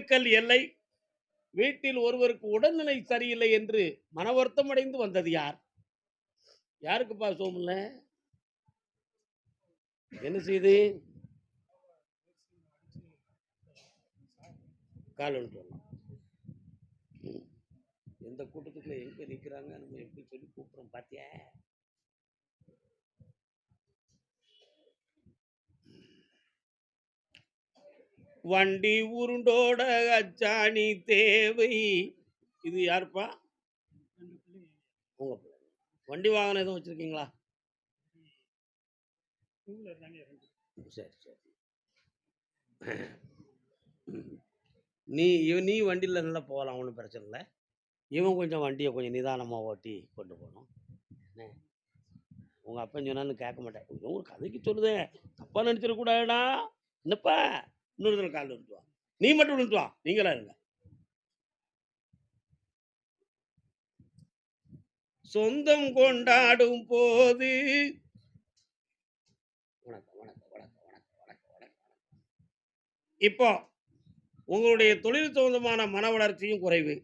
திண்டுக்கல் எல்லை வீட்டில் ஒருவருக்கு உடல்நிலை சரியில்லை என்று மன வருத்தம் அடைந்து வந்தது யார்? யாருக்குப்பா சோமுல்ல? என்ன செய்யுது? கால் வந்துட்டு எந்த கூட்டத்துக்குள்ள எங்க நிக்கிறாங்க நம்ம எப்படி சொல்லி கூப்பிடுறோம் பாத்தியா? வண்டி உருண்டோட அச்சாணி தேவை. இது யாருப்பா? உங்க பிள்ளை. வண்டி வாகனம் எதுவும் வச்சிருக்கீங்களா? சரி சரி. நீ வண்டியில் நல்லா போகலாம், ஒன்றும் பிரச்சனை இல்லை. இவன் கொஞ்சம் வண்டியை கொஞ்சம் நிதானமாக ஓட்டி கொண்டு போகணும். உங்கள் அப்பன் சொன்னான்னு கேட்க மாட்டேன். உங்க கதைக்கு சொல்லுதேன், தப்பாக நினச்சிடக்கூடாதுடா. என்னப்பா இன்னொரு தடவை கால் விழுந்துட்டு வா. நீ மட்டும் விழுந்துட்டு வா, நீங்களா இருங்க. சொந்தம் கொண்டாடும் போது இப்போ உங்களுடைய தொழில் சம்பந்தமான மன வளர்ச்சியும் குறைவு,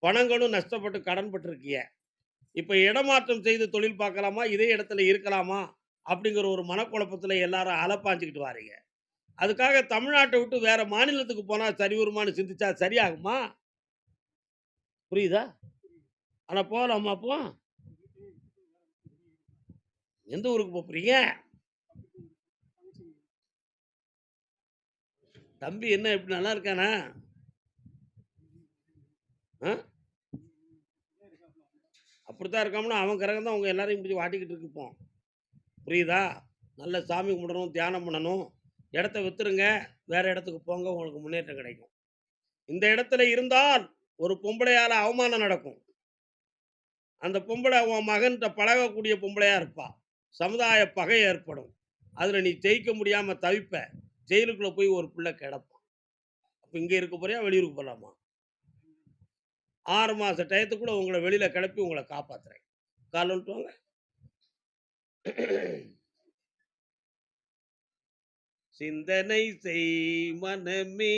பணங்களும் நஷ்டப்பட்டு கடன் பட்டிருக்கீங்க. இப்போ இடமாற்றம் செய்து தொழில் பார்க்கலாமா, இதே இடத்துல இருக்கலாமா அப்படிங்கிற ஒரு மனக்குழப்பத்தில் எல்லாரும் அலப்பாஞ்சிக்கிட்டு வாரீங்க. அதுக்காக தமிழ்நாட்டை விட்டு வேற மாநிலத்துக்கு போனா சரி வருமானு சிந்திச்சா சரியாகுமா? புரியுதா? ஆனா போகலாமா? அப்போ எந்த ஊருக்கு போறீங்க? தம்பி என்ன இப்படி நல்லா இருக்கானா? அப்படித்தான் இருக்காமனா அவன் கிரகம் தான் அவங்க எல்லாரையும் இப்படி வாட்டிக்கிட்டு இருக்குப்போம். புரியுதா? நல்ல சாமி கும்பிடணும், தியானம் பண்ணணும். இடத்த வித்துருங்க, வேற இடத்துக்கு போங்க, உங்களுக்கு முன்னேற்றம் கிடைக்கும். இந்த இடத்துல இருந்தால் ஒரு பொம்பளையால அவமானம் நடக்கும். அந்த பொம்பளை உன் மகன்கிட்ட பழகக்கூடிய பொம்பளையா இருப்பா. சமுதாய பகை ஏற்படும். அதுல நீ ஜெயிக்க முடியாம தவிப்ப. ஜெயிலுக்குள்ள போய் ஒரு பிள்ளை கிடப்பான். அப்ப இங்க இருக்க போறியா, வெளியூருக்கு போலாமா? 6 மாச டயத்துக்குள்ள உங்களை வெளியில கிளப்பி உங்களை காப்பாத்துறேன். கால் வந்துட்டு வாங்க. சிந்தனை செய் மனமே,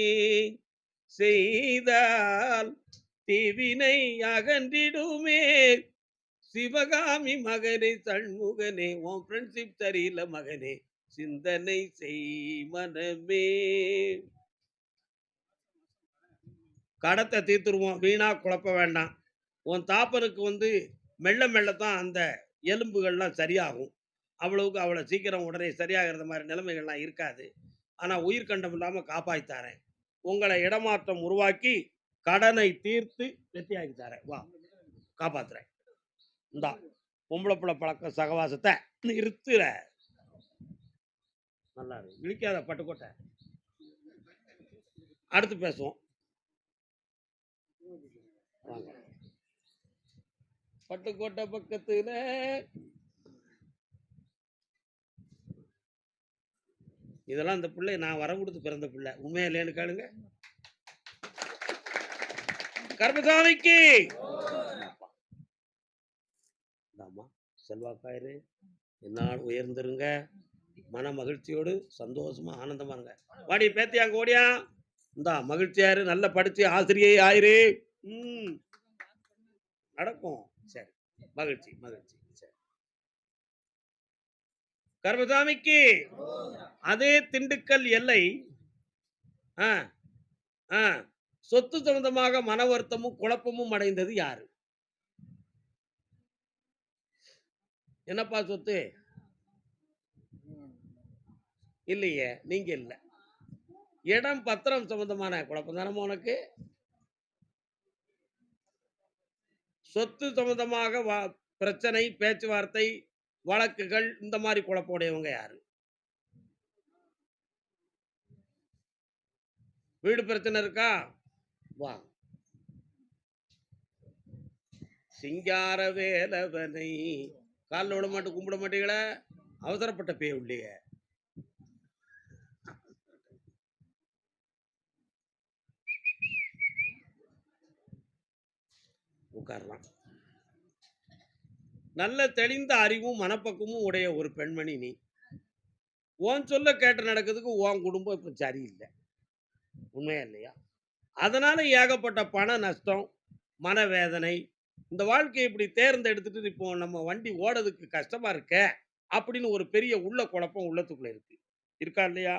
செய்தால் தீவினை அகன்றிடுமே. சிவகாமி மகனே, சண்முகனே, உன் ஃப்ரெண்ட்ஷிப் சரியில்லை மகனே. சிந்தனை செய் மனமே. கடத்தை தீர்த்துருவோம், வீணா குழப்ப வேண்டாம். உன் தாப்பனுக்கு மெல்ல மெல்லத்தான் அந்த எலும்புகள்லாம் சரியாகும். அவ்வளவுக்கு அவ்வளோ சீக்கிரம் உடனே சரியாகிறது மாதிரி நிலைமைகள்லாம் இருக்காது. ஆனால் உயிர்கண்டம் இல்லாமல் காப்பாற்றித்தாரேன். உங்களை இடமாற்றம் உருவாக்கி கடனை தீர்த்து வெற்றியாக்கி தரேன். வா, காப்பாத்துறேன். இந்தா பொம்பளை பிள்ளை பழக்க சகவாசத்தை நிறுத்துற. நல்லா இருக்கு, இழிக்காத பட்டுக்கோட்டை. அடுத்து பேசுவோம். பட்டுக்கோட்டை பக்கத்துல இதெல்லாம் இந்த பிள்ளை நான் வரம் கொடுத்து பிறந்த பிள்ளை. உண்மையா இல்லையான்னு கேளுங்க. கர்மசாமிக்கு செல்வாக்காயிரு, என்னால் உயர்ந்துருங்க. மன மகிழ்ச்சியோடு சந்தோஷமா ஆனந்தமா இருங்க. வாடி பேத்தியாங்க, ஓடியா இந்தா மகிழ்ச்சியாரு, நல்ல படிச்சு ஆசிரியை ஆயிரு. நடக்கும். சரி, மகிழ்ச்சி மகிழ்ச்சி. சரி, கர்மசாமிக்கு அதே திண்டுக்கல் எல்லை சொத்து சம்பந்தமாக மன வருத்தமும் குழப்பமும் அடைந்தது யாரு? என்னப்பா சொத்து? இல்லையே, நீங்க இல்ல. இடம் பத்திரம் சம்பந்தமான குழப்பம் தானே உனக்கு? சொத்து சம்பந்தமாக பிரச்சனை, பேச்சுவார்த்தை, வழக்குகள், இந்த மாதிரி குழப்பமுடையவங்க யாரு? வீடு பிரச்சனை இருக்கா? வா, சிங்கார வேலவனை காலில் விட மாட்டு கும்பிட மாட்டீங்களா? அவசரப்பட்ட பேய் உள்ளே. உட்காரலாம். நல்ல தெளிந்த அறிவும் மனப்பக்குவமும் உடைய ஒரு பெண்மணி நீ. உன் சொல்ல கேட்டு நடக்கிறதுக்கு உன் குடும்பம் இப்ப சரியில்லை. உண்மையா இல்லையா? அதனால ஏகப்பட்ட பண நஷ்டம், மனவேதனை. இந்த வாழ்க்கைய இப்படி தேர்ந்தெடுத்துட்டு இப்போ நம்ம வண்டி ஓடுறதுக்கு கஷ்டமா இருக்கே! அப்படின்னு ஒரு பெரிய உள்ள குழப்பம் உள்ளத்துக்குள்ள இருக்கு. இருக்கா இல்லையா?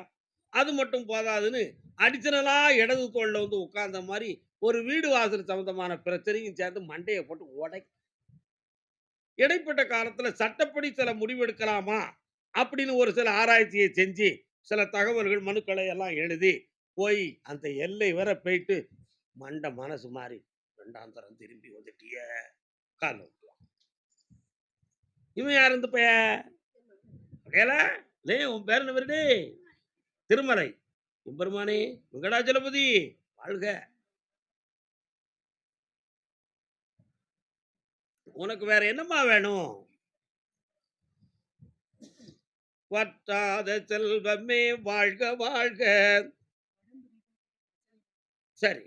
அது மட்டும் போதாதுன்னு அடிஷனலா இடது தோள்ல வந்து உட்கார்ந்த மாரி ஒரு வீடு வாசல் சம்பந்தமான பிரச்சனையும் சேர்ந்து மண்டைய போட்டு இடைப்பட்ட காலத்துல சட்டப்படி சில முடிவெடுக்கலாமா? அப்படின்னு ஒரு சில ஆராய்ச்சிய செஞ்சு, சில தகவல்கள், மனுக்களை எல்லாம் எழுதி, போய் அந்த எல்லை வர போயிட்டு, மனசு மாறி 2ஆம் தரம் திரும்பி வந்துட்டியே! கால்ல விழுவான். இவன் யாரு இந்த பையன்? "ஏல, டேய் உன் பேர் என்ன பேரு டேய்?" "திருமலை." "எம்பெருமானே, வெங்கடாச்சலபதி வாழ்க! உனக்கு வேற என்னம்மா வேணும்?" "வற்றாத செல்வமே வாழ்க வாழ்க." சரி.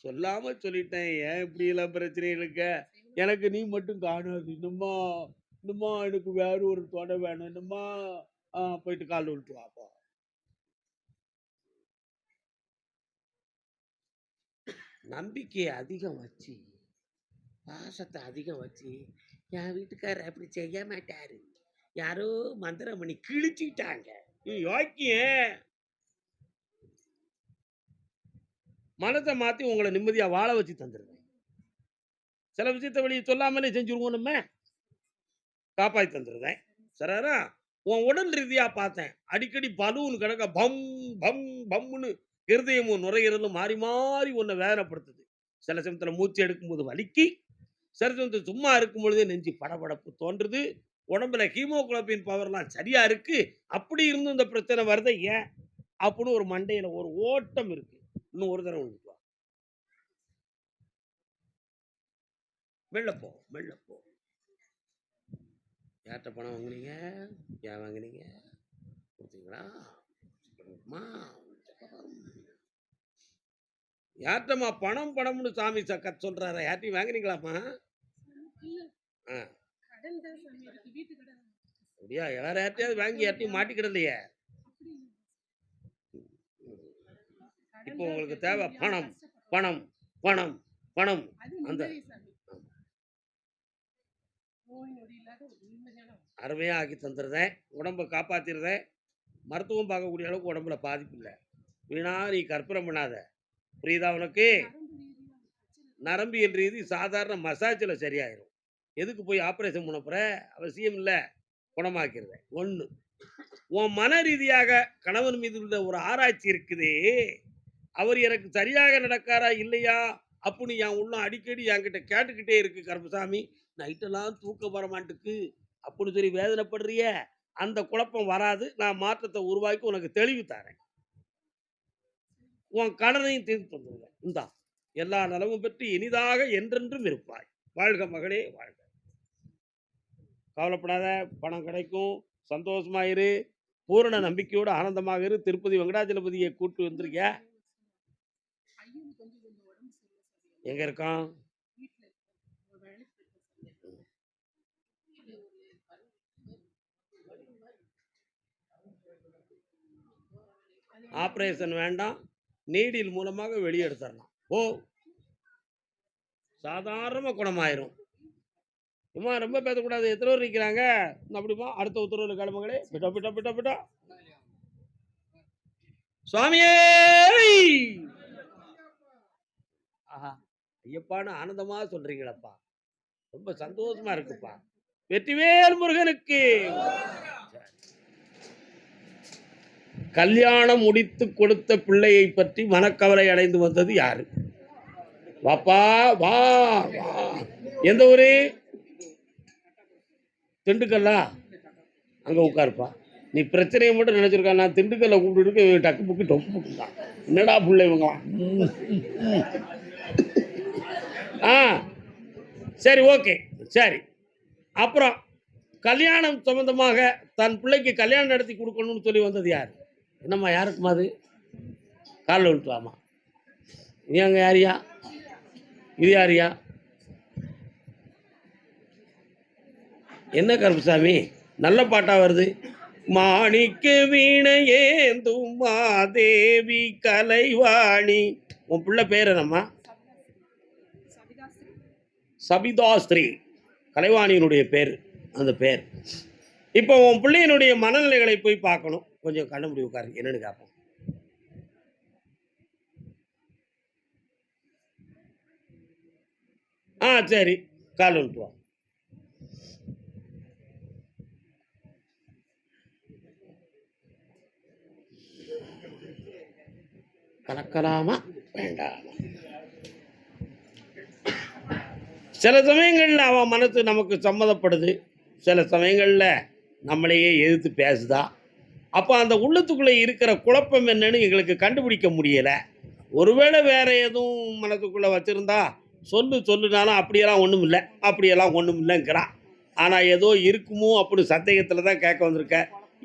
சொல்லாம சொல்லிட்டேன். ஏன் இப்படியெல்லாம் பிரச்சனைகளுக்க? எனக்கு நீ மட்டும் காணாது. இன்னுமா இன்னுமா எனக்கு வேற ஒரு துணை வேணும். இன்னுமா போயிட்டு கால்ல விழுட்டு வா போ. நம்பிக்கைய அதிகம் வச்சு, பாசத்த அதிகம் வச்சு, என் வீட்டுக்காரர் அப்படி செய்ய மாட்டாரு. யாரோ மந்திரம் பண்ணி கிழிச்சுக்கிட்டாங்க. நீ யோக்கியன். மனச மாத்தி உங்கள நிம்மதியா வாழ வச்சு தந்துருவேன். சில விஷயத்த வெளிய சொல்லாமலே செஞ்சுருவோம் நம்ம. காப்பாத்தி தந்துருவேன். சரிதானா? உன் உடல் ரீதியா பார்த்தேன். அடிக்கடி பலூன் கணக்கா பம், பம், பம்ன்னு இருதயமும், நுரையீரலும் மாறி, மாறி உன்ன வேதனைப்படுத்துது. சில சமயத்துல மூச்சு எடுக்கும்போது வலிக்கி, சில சமயத்துல சும்மா இருக்கும் பொழுதே நெஞ்சு படபடப்பு தோன்றுது. உடம்புல ஹீமோகுளோபின் பவர்லாம் சரியா இருக்கு. அப்படி இருந்தும் இந்த பிரச்சனை வருதே ஏன்? அப்படின்னு ஒரு மண்டையில ஒரு ஓட்டம் இருக்கு. இன்னும் ஒரு தடவ விழுந்துட்டு வா. மெல்ல போ, மெல்ல போ. யார்ட்ட பணம் வாங்குனீங்க? ஏன் வாங்குனீங்க? குடுத்தீங்களா? அம்மா, யார்ட்டம்மா பணம் பணம்னு சாமி கத்த சொல்றாரே, யார்ட்டயும் வாங்குனீங்களாம்மா? ஆ. அப்படியா? வேற யார்ட்டயாவது வாங்கி யார்ட்டயும் மாட்டிக்கிடலையே? இப்போ உங்களுக்கு தேவை பணம், பணம், பணம், பணம். அந்த அருமையா ஆக்கி தந்துருதேன். உடம்ப காப்பாத்திருதேன். மருத்துவம் பார்க்கக்கூடிய அளவுக்கு உடம்புல பாதிப்பு இல்ல. வீணா நீ கற்பனை பண்ணாத. புரியுதா உனக்கு? நரம்பியல் ரீதி சாதாரண மசாஜ்ல சரியாயிரும். எதுக்கு போய் ஆப்பரேஷன் பண்ண போற? அவசியம் இல்ல. குணமாக்கிறத. 1. உன் மன ரீதியாக கணவன் மீது உள்ள ஒரு ஆராய்ச்சி இருக்குதே, அவர் எனக்கு சரியாக நடக்காரா? இல்லையா? அப்படின்னு என் உள்ளம் அடிக்கடி என்கிட்ட கேட்டுக்கிட்டே இருக்கு கருப்பசாமி. நைட்டெல்லாம் தூக்கம் வர மாட்டுக்கு. அப்படின்னு சொல்லி வேதனைப்படுறியே, அந்த குழப்பம் வராது. நான் மாற்றத்த உருவாக்கி உனக்கு தெளிவு தரேன். உன் கடனையும் தீர்த்து தந்துருவேன். இந்தா, எல்லா நலமும் பெற்று இனிதாக என்றென்றும் இருப்பாய். வாழ்க மகளே வாழ்க. கவலைப்படாத, பணம் கிடைக்கும். சந்தோஷமா இரு. பூரண நம்பிக்கையோடு ஆனந்தமாக இரு. திருப்பதி வெங்கடாஜலபதியை கூட்டு வந்திருக்கியா? எங்க இருக்கான்? ஆபரேஷன் வேண்டாம். நீடில் மூலமாக வெளியே எடுத்துடலாம். ஓ, சாதாரணமா குணமாயிரும். சும்மா ரொம்ப பேசக்கூடாது. எத்தனை பேர் நிற்கிறாங்க? அப்படிமா அடுத்த உத்தரவு கிளம்புங்களே. பிட்டா பிட்டா பிட்டா பிட்டா. சுவாமியே! ஆஹா, ஐயப்பான்னு ஆனந்தமா சொல்றீங்களப்பா. ரொம்ப சந்தோஷமா இருக்குப்பா. வெற்றிவேல் முருகனுக்கு. கல்யாணம் முடித்து கொடுத்த பிள்ளையை பற்றி மனக்கவலை அடைந்து வந்தது யாரு? வாப்பா வா வா. எந்த ஊரு? திண்டுக்கல்லா? அங்க உட்காருப்பா. நீ பிரச்சனையை மட்டும் நினைச்சிருக்க. நான் திண்டுக்கல்ல கூப்பிட்டு டக்கு புக்கு டொக்கு புக்கு தான். என்னடா பிள்ளை இவங்க? ஆ, சரி, ஓகே, சரி. அப்புறம் கல்யாணம் சம்பந்தமாக தன் பிள்ளைக்கு கல்யாணம் நடத்தி கொடுக்கணும்னு சொல்லி வந்தது யார்? என்னம்மா, யாருக்குமா அது? காலில் விழுட்டு வாமா. நீ அங்க யாரியா? இது யாரியா? என்ன கருப்புசாமி, நல்ல பாட்டா வருது. மாணிக்க வீணையேந்தும் மாதேவி கலைவாணி. உன் பிள்ளை பேர் என்னம்மா? சபிதாஸ்ரீ. கலைவாணியினுடைய பேர், அந்த பேர். இப்போ உன் பிள்ளையினுடைய மனநிலைகளை போய் பார்க்கணும். கொஞ்சம் கண்ண முடி உட்காரு, என்னன்னு கேட்போம். சரி, கால் வந்துட்டு வா. கலக்கலாமா வேண்டாமா? சில சமயங்களில் அவன் மனசு நமக்கு சம்மதப்படுது, சில சமயங்களில் நம்மளையே எதிர்த்து பேசுதா. அப்போ அந்த உள்ளத்துக்குள்ளே இருக்கிற குழப்பம் என்னன்னு எங்களுக்கு கண்டுபிடிக்க முடியலை. ஒருவேளை வேற எதுவும் மனத்துக்குள்ளே வச்சுருந்தா சொல்லுனாலும் அப்படியெல்லாம் ஒன்றும் இல்லை, அப்படியெல்லாம் ஒன்றும் இல்லைங்கிறான். ஆனால் ஏதோ இருக்குமோ அப்படின்னு சந்தேகத்தில் தான் கேட்க வந்திருக்க.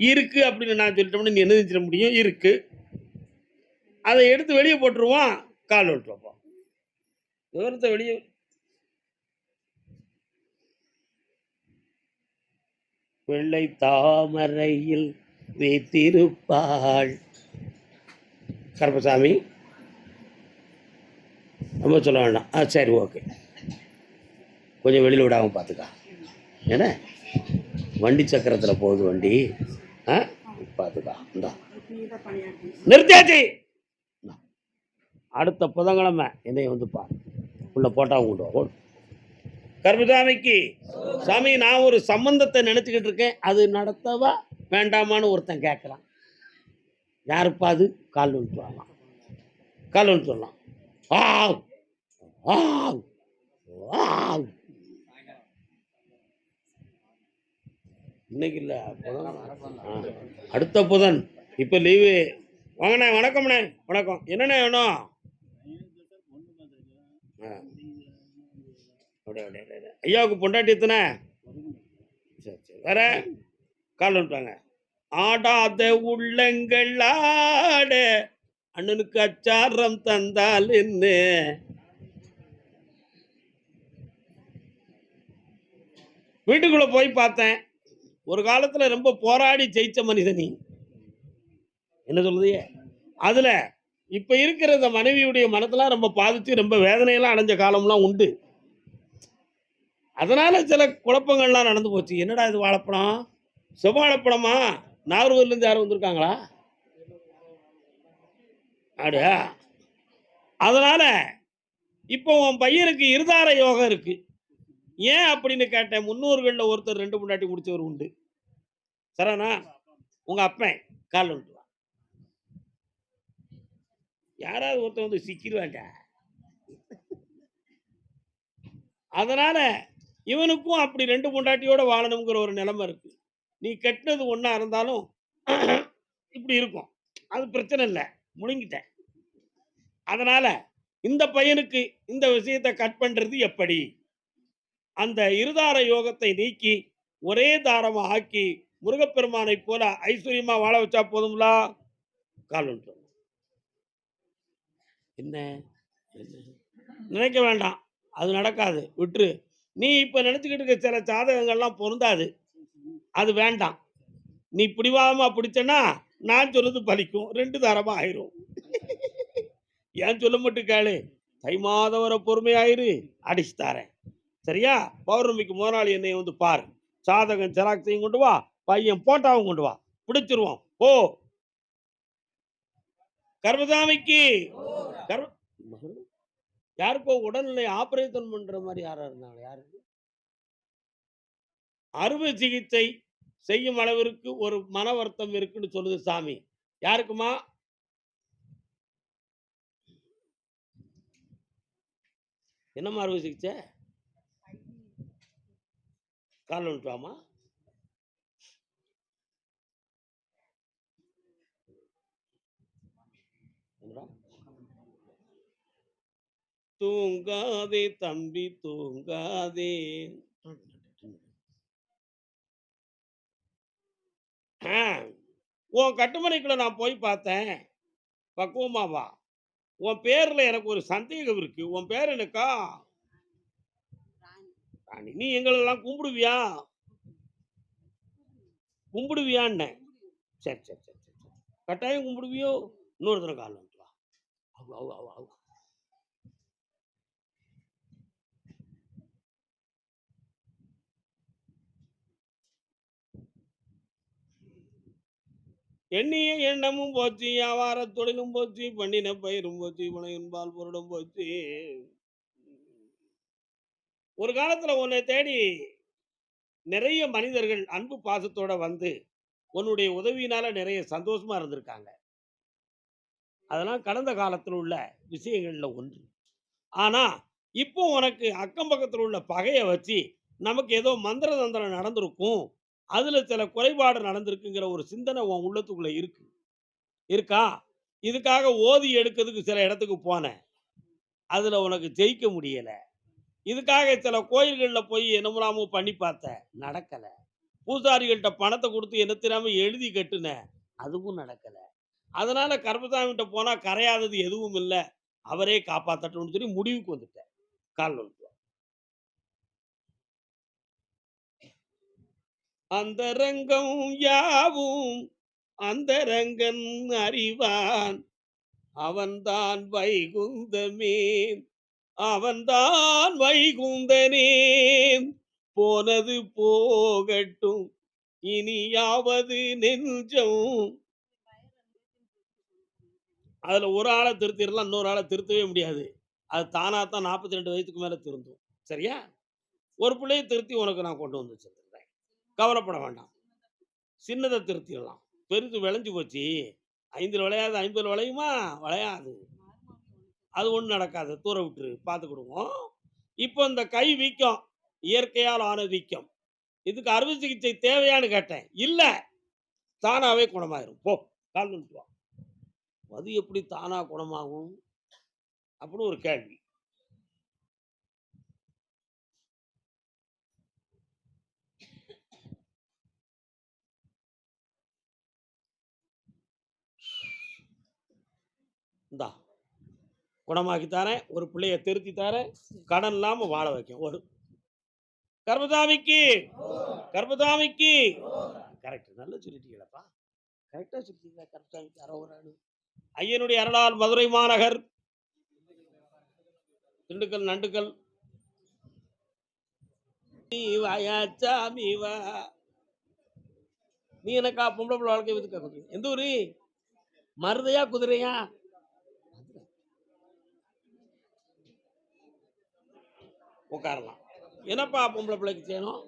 இருக்குது அப்படின்னு நான் சொல்லிட்டோம்னு நீ என்ன செஞ்சிட முடியும்? இருக்குது, அதை எடுத்து வெளியே போட்டுருவான். கால் விட்டுருப்போம், விவரத்தை வெளியே. வெள்ளை தாமரையில் வைத்திருப்பாள். கருப்பசாமி ரொம்ப சொல்ல வேண்டாம். சரி, ஓகே, கொஞ்சம் வெளியில் விடாமல் பார்த்துக்கா. ஏன்னா வண்டி சக்கரத்தில் போகுது வண்டி. பார்த்துக்கா. இந்தா நிறுத்தியாச்சு. அடுத்த புதன்கிழமை என்னை வந்து பார், உள்ள போட்டா கொண்டு வா. கருப்பசாமிக்கு, சாமி நான் ஒரு சம்பந்தத்தை நினச்சிக்கிட்டு இருக்கேன், அது நடத்தவா வேண்டாமான்னு ஒருத்தன் கேட்குறான். யாருப்பா அது? கால் வந்துட்டு வரலாம், கால் வந்துட்டு வரலாம். இன்னைக்கு இல்லை, அடுத்த புதன். இப்போ லீவு. வாங்கண்ணே, வணக்கம்ண்ணே. வணக்கம். என்னண்ணே வேணும்? ஐயாவுக்கு பொண்டாட்டி எத்தனை? சரி சரி, வேற கால் வந்துட்டாங்க. ஆடாத உள்ளங்கள் ஆட அண்ணனுக்கு அச்சாரம் தந்தால் என்ன? வீட்டுக்குள்ள போய் பார்த்தேன். ஒரு காலத்துல ரொம்ப போராடி ஜெயிச்ச மனிதனி, என்ன சொல்லுது அதுல இப்ப இருக்கிற இந்த மனைவியுடைய மனத்தெல்லாம் ரொம்ப பாதிச்சு ரொம்ப வேதனையெல்லாம் அடைஞ்ச காலம்லாம் உண்டு. அதனால சில குழப்பங்கள்லாம் நடந்து போச்சு. என்னடா இது வாழைப்பழம்? செவ்வாழைப்பழமா? நாகர்கோவிலேருந்து யாரும் வந்திருக்காங்களா? அப்படியா? அதனால இப்போ உன் பையனுக்கு இருதார யோகம் இருக்கு. ஏன் அப்படின்னு கேட்டேன். முன்னோர்களில் ஒருத்தர் 2 பொண்டாட்டி முடிச்சவர் உண்டு. சரணா, உங்க அப்பன் கால் வந்துட்டு வா. யாராவது ஒருத்தர் வந்து சிக்கிடுவாங்க. அதனால இவனுக்கும் அப்படி 2 பொண்டாட்டியோட வாழணுங்கிற ஒரு நிலைமை இருக்கு. நீ கெட்டது ஒன்றா இருந்தாலும் இப்படி இருக்கும், அது பிரச்சனை இல்லை, முழுங்கிட்டேன். அதனால இந்த பையனுக்கு இந்த விஷயத்தை கட் பண்றது எப்படி? அந்த இருதார யோகத்தை நீக்கி ஒரே தாரமா ஆக்கி முருகப்பெருமானை போல ஐஸ்வர்யமா வாழ வச்சா போதும்லா. கால் ஒன்று என்ன நினைக்க வேண்டாம், அது நடக்காது, விட்டுரு. நீ இப்ப நினைச்சுக்கிட்டு இருக்க சில ஜாதகங்கள்லாம் பொருந்தாது, அது வேண்டாம். நீ பிடிவாதமா பிடிச்சனா நான் சொல்றது பலிக்கும், 2 தாரமா ஆயிரும். ஏன் சொல்ல மட்டும் கேளு. தை மாதம் வர பொறுமையாயிரு, அடிச்சு தாரேன். சரியா? பௌர்ணமிக்கு முதல் என்னை வந்து பாரு. சாதகம் ஜெராக்ஸையும் கொண்டு வா, பையன் போட்டாவும் கொண்டு வா, பிடிச்சிருவோம். ஓ கர்மசாமிக்கு யாருக்கோ உடல்நிலை ஆபரேஷன் பண்ற மாதிரி யாரா இருந்தாங்க? யாரு? அறுவை சிகிச்சை செய்யும் அளவிற்கு ஒரு மன வருத்தம் இருக்குன்னு சொல்லுது சாமி. யாருக்குமா? என்னம்மா அறுவை சிகிச்சை? கால் வந்துட்டாமா? தூங்காதே தம்பி தூங்காதே. உன் கட்டுமனைக்குள்ள நான் போய் பார்த்தேன், பக்குவமா வா. உன் பேர்ல எனக்கு ஒரு சந்தேகம் இருக்கு. உன் பேர் எனக்கா? ராணி. நீ எங்களெல்லாம் கும்பிடுவியா? கும்பிடுவியான்னேன். சரி சரி சரி சரி சரி. கட்டாயம் கும்பிடுவியோ? இன்னொரு தடவை கால் வந்துட்டு வா. அவு அவு அவு அவு. எண்ணிய எண்ணமும் போச்சு, வியாபார தொழிலும் போச்சு, பண்ணின பயிரும் போச்சு, முனையின்பால் பொருளும் போச்சு. ஒரு காலத்துல உன்னை தேடி நிறைய மனிதர்கள் அன்பு பாசத்தோட வந்து உன்னுடைய உதவியினால நிறைய சந்தோஷமா இருந்திருக்காங்க. அதெல்லாம் கடந்த காலத்துல உள்ள விஷயங்கள்ல ஒன்று. ஆனா, இப்போ உனக்கு அக்கம் பக்கத்துல உள்ள பகைய வச்சு, நமக்கு ஏதோ மந்திர தந்திரம் நடந்திருக்கும். அதுல சில குறைபாடு நடந்திருக்குங்கிற ஒரு சிந்தனை உன் உள்ளத்துக்குள்ள இருக்கு. இருக்கா? இதுக்காக ஓதி எடுக்கிறதுக்கு சில இடத்துக்கு போனேன். அதுல உனக்கு ஜெயிக்க முடியல. இதுக்காக சில கோயில்கள்ல போய் என்னமுலாமோ பண்ணி பார்த்தேன். நடக்கல. பூசாரிகள்ட்ட பணத்த குடுத்து என்ன தெரியாம எழுதி கட்டுனேன். அதுவும் நடக்கல. அதனால கருப்பசாமிகிட்ட போனா கரையாதது எதுவும் இல்ல. அவரே காப்பாத்தட்டும்னு சொல்லி முடிவுக்கு வந்துட்டேன். கால் வந்துட்டு. அந்தரங்கம் யாவும் அந்தரங்கன் அறிவான். அவன்தான் வைகுந்தமே. அவன்தான் வைகுந்தனே. போனது போகட்டும். இனியாவது நெஞ்சம். அதுல ஒரு ஆள திருத்திரலாம். இன்னொரு ஆள திருத்தவே முடியாது. அது தானா தான் 42 வயசுக்கு மேல திருந்தும். சரியா? ஒரு பிள்ளைய திருத்தி உனக்கு நான் கொண்டு வந்து வச்சிருக்கிறேன். கவலைப்பட வேண்டாம். சின்னத திருத்திடலாம். பெருசு விளைஞ்சு போச்சு. 5ல விளையாது 50ல விளையுமா? விளையாது. அது ஒண்ணும் நடக்காது. தூர விட்டுரு. பார்த்துக்கிடுவோம். இப்போ இந்த கை வீக்கம். இயற்கையால் ஆன வீக்கம். இதுக்கு அறுவை சிகிச்சை தேவையான்னு கேட்டேன். இல்ல. தானாவே குணமாயிரும். போ. கால் வந்துட்டு வா. அது எப்படி தானா குணமாகும்? அப்படின்னு ஒரு கேள்வி. இந்தா குணமாக்கி தரேன். ஒரு பிள்ளைய திருத்தி தரேன். கடன் இல்லாம வாழ வைக்கேன். ஒரு கர்மசாமிக்கு கர்மசாமிக்கு கரெக்ட். நல்லா சொல்லிட்டீங்களப்பா. கரெக்டா சொல்லிட்டீங்களா? கர்மசாமிக்கு அரோகரான்னு. ஐயனுடைய அருளால் மதுரை மாநகர், திண்டுக்கல், நண்டுக்கல். நீ வாயா சாமி வா. நீ எனக்கா பொம்பளை பிள்ளை வாழ்க்கை வித்துக்கா குதிரை. எந்த ஊரு? மருதையா குதிரையா? உட்காரலாம். என்னப்பா பொம்பளை பிள்ளைக்கு செய்யணும்?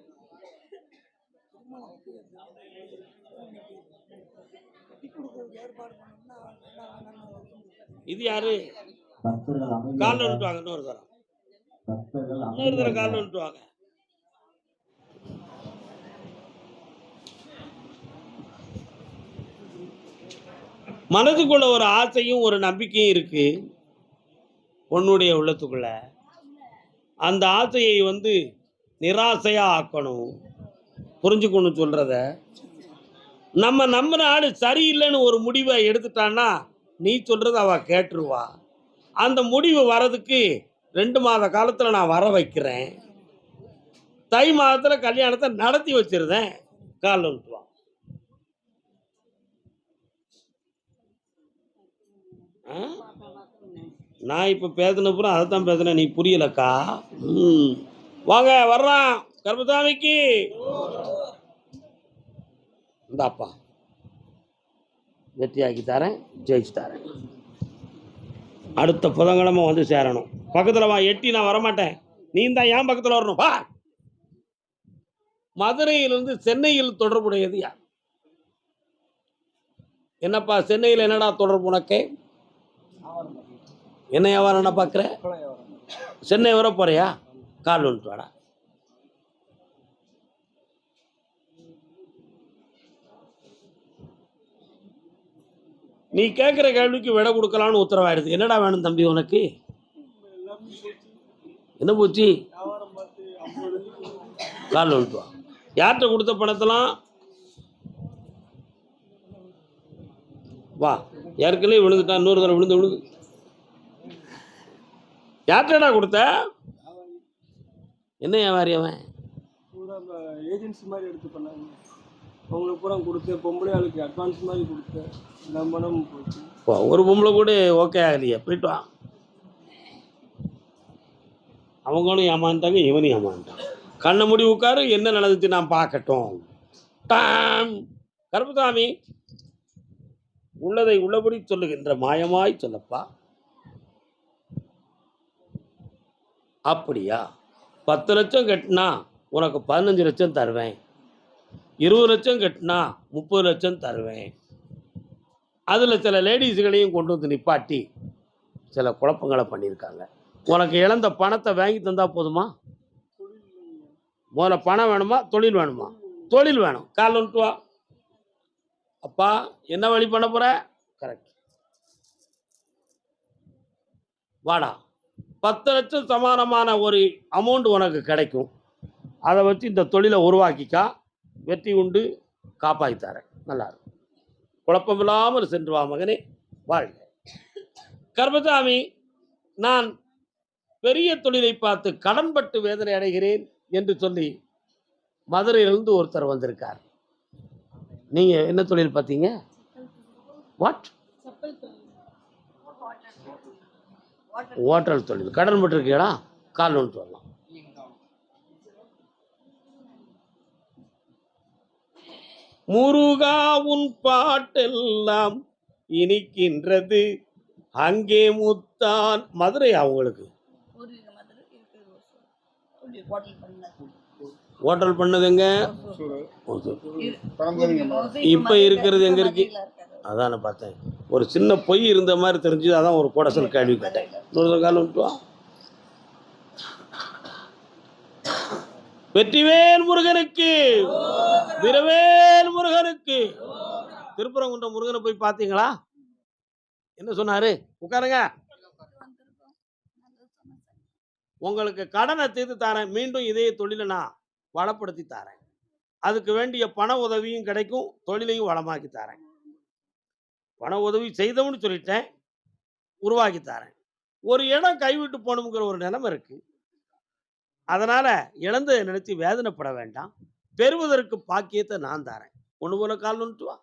இது யாரு? காலில் விட்டு வாங்க. இன்னொரு தரம். இன்னொரு தரம் காலில் விட்டு வாங்க. மனதுக்குள்ள ஒரு ஆசையும் ஒரு நம்பிக்கையும் இருக்கு உன்னுடைய உள்ளத்துக்குள்ள. அந்த ஆசையை வந்து நிராசையா ஆக்கணும். புரிஞ்சுக்கணும் சொல்றத. நம்ம நம்பின ஆளு சரியில்லைன்னு ஒரு முடிவை எடுத்துட்டான்னா நீ சொல்றத அவ கேட்டுருவா. அந்த முடிவு வரதுக்கு 2 மாத காலத்துல நான் வர வைக்கிறேன். தை மாதத்துல கல்யாணத்தை நடத்தி வச்சிருந்தேன். கால் வந்துட்டு வா. நான் இப்ப பேசினப்புறம் அதைத்தான் பேசுனேன். நீ புரியலக்கா. வாங்க வர்றான் கர்மசாமிக்கு. இந்தாப்பா வெற்றியாக்கி தரேன். ஜெயிச்சு தரேன். அடுத்த புதன்கிழமை வந்து சேரணும். பக்கத்துல வா. எட்டி நான் வரமாட்டேன். நீ தான் என் பக்கத்துல வரணும். வா. மதுரையிலிருந்து சென்னையில் தொடர்புடையது யார்? என்னப்பா சென்னையில் என்னடா தொடர்பு உனக்கு? என்ன வியாபாரம் என்ன பார்க்குற? சென்னை வர போறியா? கால் வந்துட்டு வாடா. நீ கேட்குற கேள்விக்கு விடை கொடுக்கலான்னு உத்தரவாயிடுது. என்னடா வேணும் தம்பி உனக்கு? என்ன போச்சு? கால் வந்துட்டு வா. யார்கிட்ட கொடுத்த பணத்தெல்லாம் வா. ஏற்கனவே விழுந்துட்டா. இன்னொரு தடவை விழுந்து. யார்கிட்டடா கொடுத்த? என்ன வியாபாரி அவன்? ஏஜென்சி மாதிரி எடுத்து பண்ணாங்க. அவங்களுக்கு பூரா கொடுத்தேன். பொம்பளை ஆளுக்கு அட்வான்ஸ் மாதிரி கொடுத்தேன். நம்பணும் போச்சு. ஒரு பொம்பளை கூட ஓகே ஆகலையே, போயிட்டு வா. அவங்களும் ஏமாந்துட்டாங்க, இவனும் ஏமாந்துட்டான். கண்ணை மூடி உட்காரு, என்ன நடந்துச்சு நான் பார்க்கட்டும். டாம். கருப்பசாமி, உள்ளதை உள்ளபடி சொல்லுகின்ற மாயமாய் சொல்லப்பா. அப்படியா? 10 லட்சம் கட்டினா உனக்கு 15 லட்சம் தருவேன், 20 லட்சம் கட்டினா 30 லட்சம் தருவேன். அதில் சில லேடிஸுகளையும் கொண்டு வந்து நிப்பாட்டி சில குழப்பங்களை பண்ணியிருக்காங்க. உனக்கு இழந்த பணத்தை வாங்கி தந்தா போதுமா? முதல்ல பணம் வேணுமா, தொழில் வேணுமா? தொழில் வேணும். கால் வந்துட்டு வா. அப்பா, என்ன வழி பண்ண போற? கரெக்ட், வாடா. 10 லட்சம் சமானமான ஒரு அமௌண்ட் உனக்கு கிடைக்கும். அதை வச்சு இந்த தொழிலை உருவாக்கிக்கா, வெற்றி உண்டு, காப்பாற்றித்தாரேன். நல்லா இருக்கும். குழப்பமில்லாமல் சென்று வா மகனே, வாழ்க. கருப்பசாமி, நான் பெரிய தொழிலை பார்த்து கடன்பட்டு வேதனை அடைகிறேன் என்று சொல்லி மதுரையிலிருந்து ஒருத்தர் வந்திருக்கார். நீங்க என்ன தொழில் பார்த்தீங்க? வாட்? ஹோட்டல் தொழில். கடன் பட்டு இருக்கீங்களா? கால் ஒன்று வரலாம். முருகா உன் பாட்டெல்லாம் இனிக்கின்றது, அங்கே முத்தான். மதுரை அவங்களுக்கு ஹோட்டல் பண்ணதுங்க. இப்போ இருக்கிறது எங்க இருக்கு? அதான் நான் பார்த்தேன். ஒரு சின்ன பொய் இருந்த மாதிரி தெரிஞ்சு, அதான் ஒரு குடசல் கேள்வி கேட்டேன். காலம் விட்டுவா. வெற்றிவேல் முருகனுக்கு, வீரவேல் முருகனுக்கு. திருப்பரங்குன்றம் முருகனை போய் பார்த்தீங்களா? என்ன சொன்னாரு? உட்காருங்க. உங்களுக்கு கடனை தீர்த்து தரேன், மீண்டும் இதே தொழிலை நான் வளப்படுத்தி தரேன். அதுக்கு வேண்டிய பண உதவியும் கிடைக்கும், தொழிலையும் வளமாக்கி தரேன். பண உதவி செய்தவன்னு சொல்லிட்டேன், உருவாக்கி தரேன். ஒரு இடம் கைவிட்டு போகணுங்கிற ஒரு நிலைமை இருக்கு. அதனால இழந்ததை நினைச்சு வேதனைப்பட வேண்டாம். பெறுவதற்கு பாக்கியத்தை நான் தரேன். ஒன்று போல கால் வந்துட்டு வா.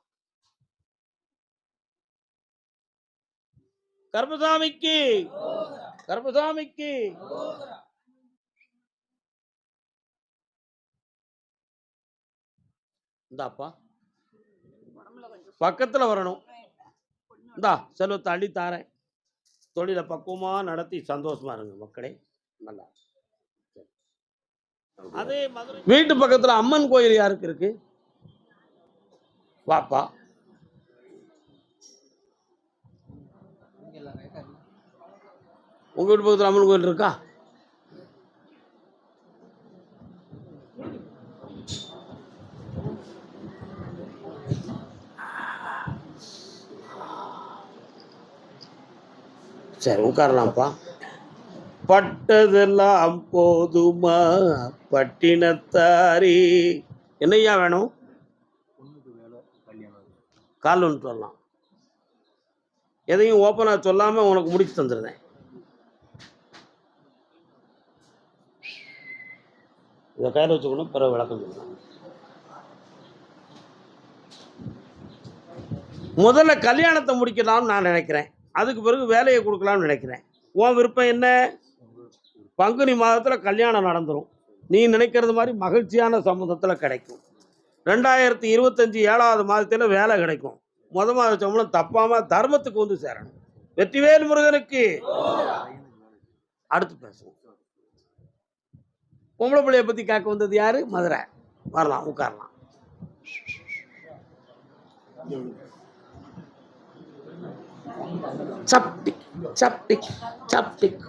கருப்பசாமிக்கு, கருப்பசாமிக்கு. இந்தாப்பா, பக்கத்துல வரணும். இந்தா செல்வத்தை அள்ளி தாரேன். தொழிலை பக்குவமா நடத்தி சந்தோஷமா இருங்க மக்களே. நல்லா. அதே மாதிரி வீட்டு பக்கத்துல அம்மன் கோயில் யாருக்கு இருக்கு? வாப்பா. உங்க வீட்டு பக்கத்துல அம்மன் கோயில் இருக்கா? சரி, உட்காரலாம்ப்பா. பட்டதெல்லாம் போதுமா பட்டினத்தாரி. என்னையா வேணும்? கால் ஒன்று வரலாம். எதையும் ஓப்பனா சொல்லாம உனக்கு முடிச்சு தந்துருந்தேன். இதை கையில் வச்சுக்கணும், பிறகு விளக்கம் சொல்லலாம். முதல்ல கல்யாணத்தை முடிக்கலாம்னு நான் நினைக்கிறேன், அதுக்கு பிறகு வேலையை கொடுக்கலாம்னு நினைக்கிறேன். உன் விருப்பம் என்ன? பங்குனி மாதத்தில் கல்யாணம் நடந்துடும். நீ நினைக்கிறது மாதிரி மகிழ்ச்சியான சம்பந்தத்தில் கிடைக்கும். 2025 7வது மாதத்தில் வேலை கிடைக்கும். மாத சம்பளம் தப்பாமல் தர்மத்துக்கு வந்து சேரணும். வெற்றிவேல் முருகனுக்கு. அடுத்து பேசுவோம். பொம்பளை பிள்ளைய பற்றி கேட்க வந்தது யாரு? மதுரை. வரலாம், உட்காரலாம். சப்டிக் சப்டிக் சப்டிக்.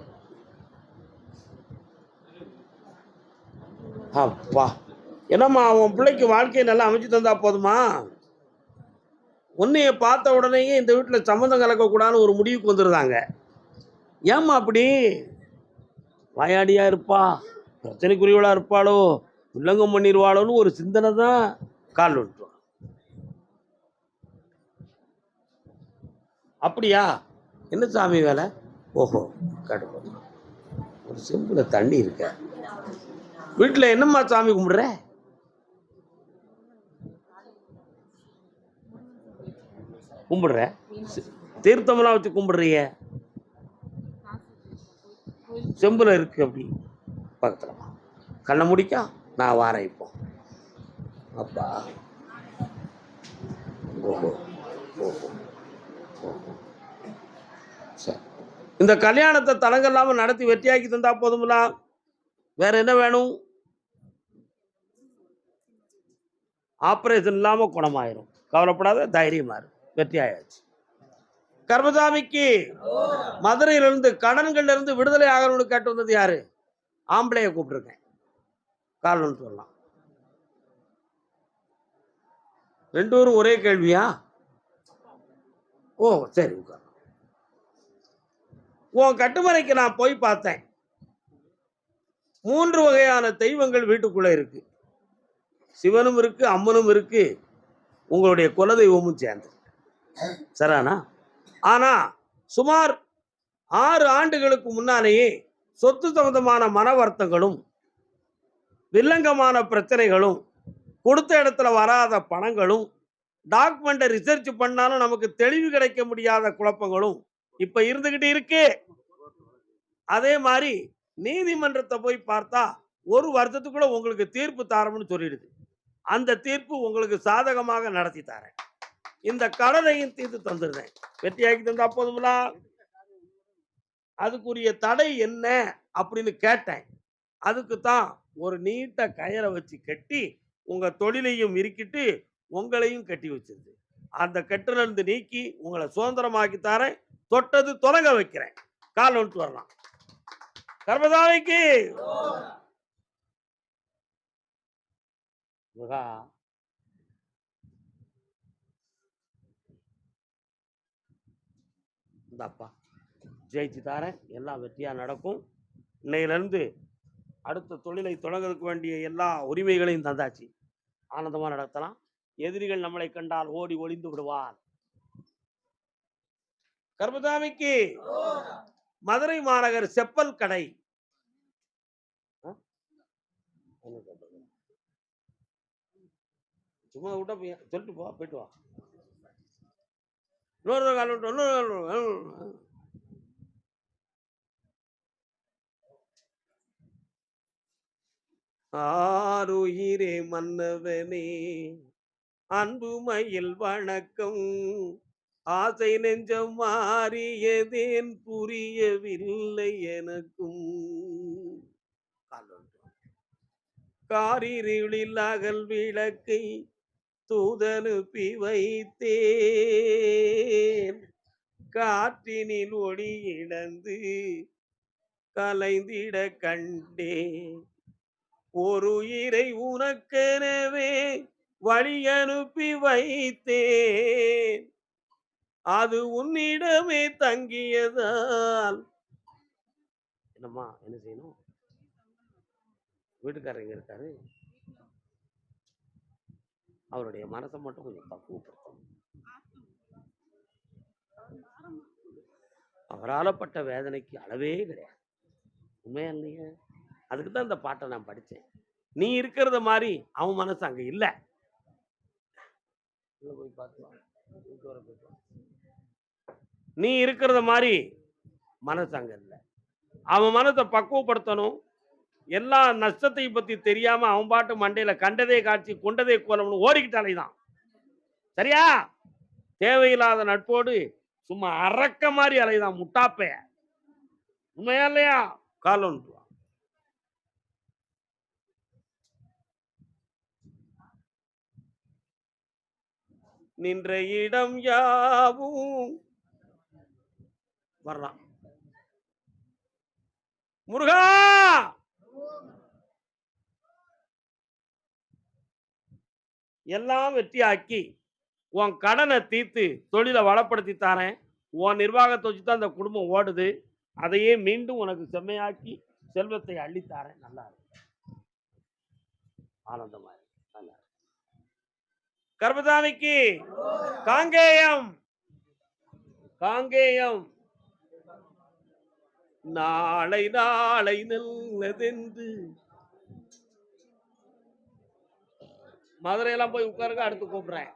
அப்பா, என்னம்மா அவன் பிள்ளைக்கு வாழ்க்கையை நல்லா அமைச்சு தந்தா போதுமா? உன்னைய பார்த்த உடனேயே இந்த வீட்டில் சம்மந்தம் கலக்கக்கூடாதுன்னு ஒரு முடிவுக்கு வந்துடுறாங்க. ஏம்மா அப்படி? வாயாடியா இருப்பா, பிரச்சனைக்குரியவளா இருப்பாளோ, உள்ளங்கம் பண்ணிடுவாளோன்னு ஒரு சிந்தனை தான் கால் விட்டுருவான். அப்படியா? என்ன சாமி வேலை? ஓஹோ, கடவுள். ஒரு செம்புல தண்ணி இருக்க. வீட்டில் என்னம்மா சாமி கும்பிடுற? கும்பிடுற? தீர்த்தமெல்லாம் வச்சு கும்பிடுறிய? செம்புல இருக்கு அப்படி பக்கத்துல. கண்ணை முடிக்கா நான் வாரேன் இப்போ. அப்பா ஓஹோ ஓஹோ ஓஹோ. சரி, இந்த கல்யாணத்தை தடங்கல்லாம நடத்தி வெற்றியாக்கி தந்தா போதும்ல. வேற என்ன வேணும்? ஆபரேஷன் இல்லாம குணமாயிரும். கவலைப்படாத, தைரியமா இரு. வெற்றி ஆயாச்சு. கர்மசாமிக்கு மதுரையிலிருந்து கடன்கள்ல இருந்து விடுதலை ஆகணும்னு கேட்டு வந்தது யாரு? ஆம்பளைய கூப்பிட்டுருக்கேன். காரணம் சொல்லலாம். ரெண்டு பேரும் ஒரே கேள்வியா? ஓ சரி, உட்கார். உன் கட்டுமறைக்கு நான் போய் பார்த்தேன். 3 வகையான தெய்வங்கள் வீட்டுக்குள்ள இருக்கு. சிவனும் இருக்கு, அம்மனும் இருக்கு, உங்களுடைய குலதெய்வமும் சேர்ந்து. சரியானா? ஆனா சுமார் 6 ஆண்டுகளுக்கு முன்னாலேயே சொத்து சம்பந்தமான மன வருத்தங்களும் வில்லங்கமான பிரச்சனைகளும் கொடுத்த இடத்துல வராத பணங்களும் டாக்குமெண்ட்டை ரிசர்ச் பண்ணாலும் நமக்கு தெளிவு கிடைக்க முடியாத குழப்பங்களும் இப்ப இருந்துகிட்டு இருக்கு. அதே மாதிரி நீதிமன்றத்தை போய் பார்த்தா 1 வருஷத்துக்குள்ள உங்களுக்கு தீர்ப்பு தாரம்னு சொல்லிடுது. அந்த தீர்ப்பு உங்களுக்கு சாதகமாக நடத்தி தரேன். இந்த கடனையும் தீர்த்து தந்துடுறேன். வெற்றியாக்கி தந்தா போதுங்களா? அதுக்குரிய தடை என்ன அப்படின்னு கேட்டேன். அதுக்கு தான் ஒரு நீட்ட கயிறை வச்சு கட்டி உங்க தொழிலையும் இருக்கிட்டு உங்களையும் கட்டி வச்சிருது. அந்த கட்டுல இருந்து நீக்கி உங்களை சுதந்திரமாக்கி தரேன். தொட்டது தொடங்க வைக்கிறேன். கால் வந்துட்டு வரலாம். கர்மசாமிக்கு முருகா. இந்தாப்பா ஜெயிச்சு தாரேன். எல்லாம் வெற்றியா நடக்கும். இன்னையிலிருந்து அடுத்த தொழிலை தொடங்குறதுக்கு வேண்டிய எல்லா உரிமைகளையும் தந்தாச்சு. ஆனந்தமா நடத்தலாம். எதிரிகள் நம்மளை கண்டால் ஓடி ஒளிந்து விடுவார். கர்மசாமிக்கு மதுரை மாநகர் செப்பல் கடை. சும்மா விட்டா சொல்லிட்டு போ, போயிட்டு வா. இன்னொரு கால் ஆருயிரே மன்னவனே அன்புமையில் வணக்கம். ஆசை நெஞ்சம் மாறியதேன் புரியவில்லை எனக்கும். காரிருளில் அகல் விளக்கை தூதனுப்பி வைத்தேன். காற்றினில் ஒளி இழந்து கலைந்திட கண்டேன். ஒரு உயிரை உனக்கெனவே வழி அனுப்பி வைத்தேன். அது உன்னிடமே தங்கியதால். என்னம்மா என்ன செய்யணும்? வீட்டுக்காரங்க இருக்காரு, அவருடைய மனசை மட்டும் கொஞ்சம் பக்குவப்படுத்தணும். அவரால் பட்ட வேதனைக்கு அளவே கிடையாது. உண்மையா இல்லைங்க? அதுக்கு தான் இந்த பாட்டை நான் படித்தேன். நீ இருக்கிறத மாதிரி அவன் மனசு அங்கே இல்லை. போய் பார்த்துக்கலாம். நீ இருக்கிறத மாதிரி மனசு அங்கே இல்லை. அவன் மனசை பக்குவப்படுத்தணும். எல்லா நஷ்டத்தையும் பற்றி தெரியாம அவன் பாட்டு மண்டையில கண்டதே காட்சி கொண்டதே கோலம்னு ஓடிக்கிட்டாலே தான். சரியா? தேவையில்லாத நட்போடு சும்மா அரக்க மாதிரி அலைதான் முட்டாப்பைய. உண்மையா இல்லையா? காலம் நின்ற இடம் யாவும் வரலாம். முருகா எல்லாம் வெற்றியாக்கி உன் கடனை தீர்த்து தொழிலை வளப்படுத்தி தாரேன். உன் நிர்வாகத்தை வச்சு தான் அந்த குடும்பம் ஓடுது. அதையே மீண்டும் உனக்கு செம்மையாக்கி செல்வத்தை அள்ளித்தாரேன். நல்லா இருக்கு. ஆனந்தமா இருக்கு. நல்லா இருக்கு. கர்மசாமிக்கு காங்கேயம். காங்கேயம் நாளை நாளை நல்லதென்று. மதுரையெல்லாம் போய் உட்காருங்க, அடுத்து கூப்பிடுறேன்.